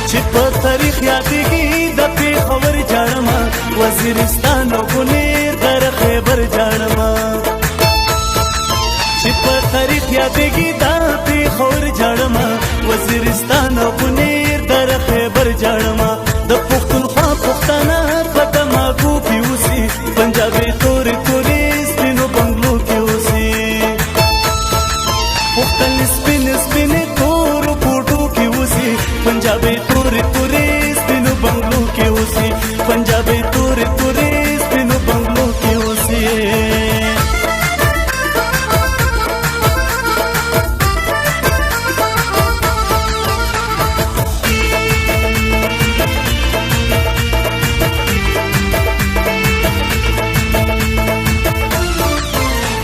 چې په تاریخ یادېږي د پېښور جاړمه وزیرستان او بونیر در خیبر جاړمه چې په تاریخ یادېږي د پېښور جاړمه وزیرستان او بونیر در خیبر جاړمه د پښتونخوا پښتانه په دماغو کې اوسي پنجابي تورې تورې سپینو بنګلو کې اوسي پښتن سپین سپینې تورو کوټو کې اوسي پنجابي تورې تورې سپینو بنګلو کې اوسي پنجابي تورې تورې سپینو بنګلو کې اوسي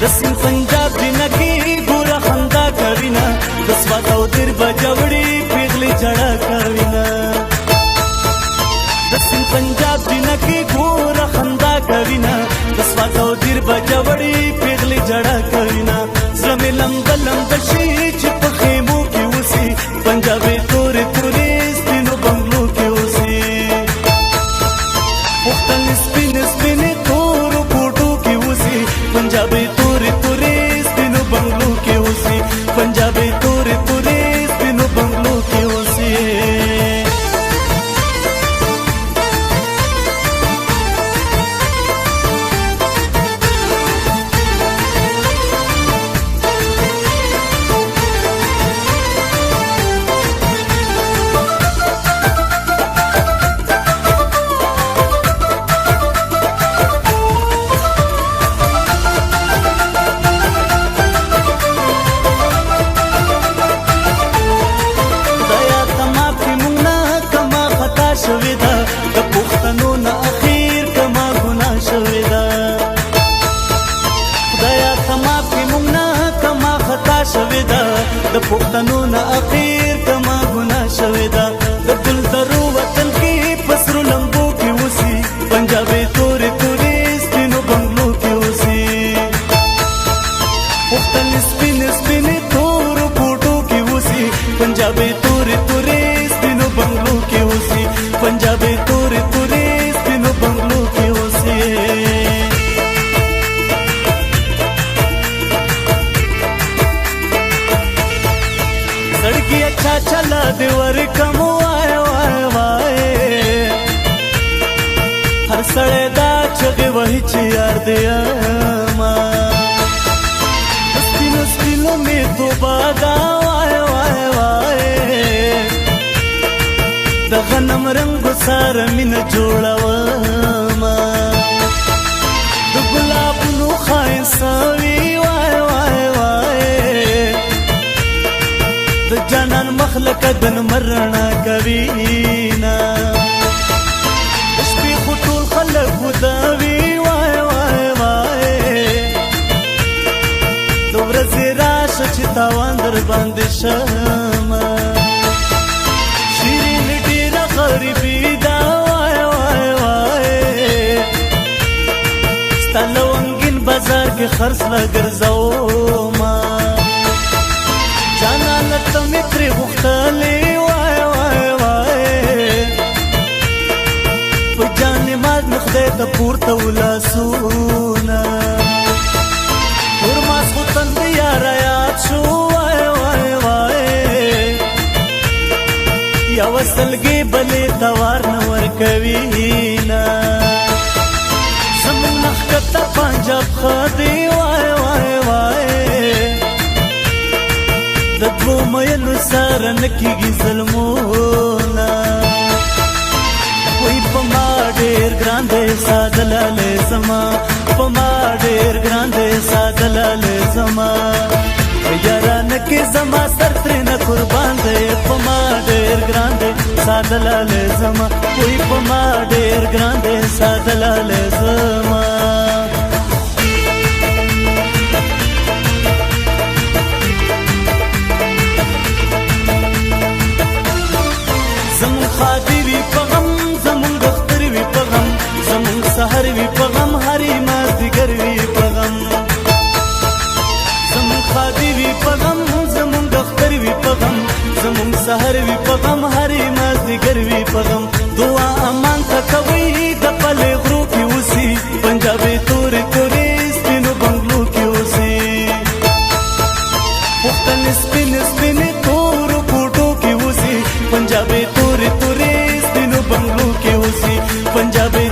دسین پنجاب جنکی ګوره خندا کوینا د سوات او دیر بجوړي پیغلي جړه کوینا دسین پنجاب جنکی ګوره خندا کوینا د سوات او دیر بجوړي پیغلي جړه کوینا زمي لمب لمب شي چې په خیمو کې اوسي پنجابي تورې تورې سپینو بنګلو کې اوسي پښتن سپین سپین تورو کوټو کې اوسي پنجابي تورې تورې سپینو بنګلو کې اوسي پنجابي تورې تورې سپینو بنګلو کې اوسي شوی دا د پښتنو نه اخیر کما ګناه شوی دا خدایا کما په مونږ نه کما خطا شوی دا د پښتنو نه اخیر کما ګناه شوی دا د ګل درو وطن کې پسرو لمبو کې اوسي پنجابي تورې تورې سپینو بنګلو کې اوسي پښتن سپین سپین تورو کوټو کې اوسي پنجابي تورې تورې سپینو بنګلو کې اوسي پنجابي تورې تورې سپینو بنګلو کې اوسي سړکي اچھا چلا دې ورکم وای وای وای هر سړی دا چغې وهي چې یار دې ما سپینو سپینو مې توبه دا وای وای وای د غنم رنگو ساره مینه جوړومه د ګلابونو ښایسته وای وای وای د جانان مخ لکه د لمر رڼا کوینه د شپې خو ټول خلک وداوي وای وای وای د ورځې راشه چې تاوان در باندې شمه غریبی دا وای وای وای ستا لونګین بازار کې خرڅ لګرځو ما جانا لته مې ترې غوښتلې وای وای وای په جانې مات مې خدای ته پورته ولاسونه تور ماسخوتن دې یاره یاد شو وای وای وای یا وسلګي بلې توار نه ورکوینا زمون نخکته پنجاب خدي وای وای وای د دوه مېلو سره نکیږي ظلمونه وای په ما ډېر ګران دې سادلاله زما په ما ډېر ګران دې سادلاله زما یاران کې زما سر تر نه قربان دې په ما ډېر ګران دې سادلاله زما وای په ما ډېر ګران دې سادلاله زما زمون خادي وی په غم زمون دختر وی په غم زمون سحر وی په غم هرې مازدیګر وی په غم زمون خادي وی په غم زمون دختر وی په غم زمون سحر وی په غم هرې مازدیګر وي په غم دعا امان ته کوي د پلې غرو کې اوسي پنجابي تورې تورې سپینو بنګلو کې اوسي پختن سپین سپین تورو کوټو کې اوسي پنجابي تورې تورې سپینو بنګلو کې اوسي پنجابي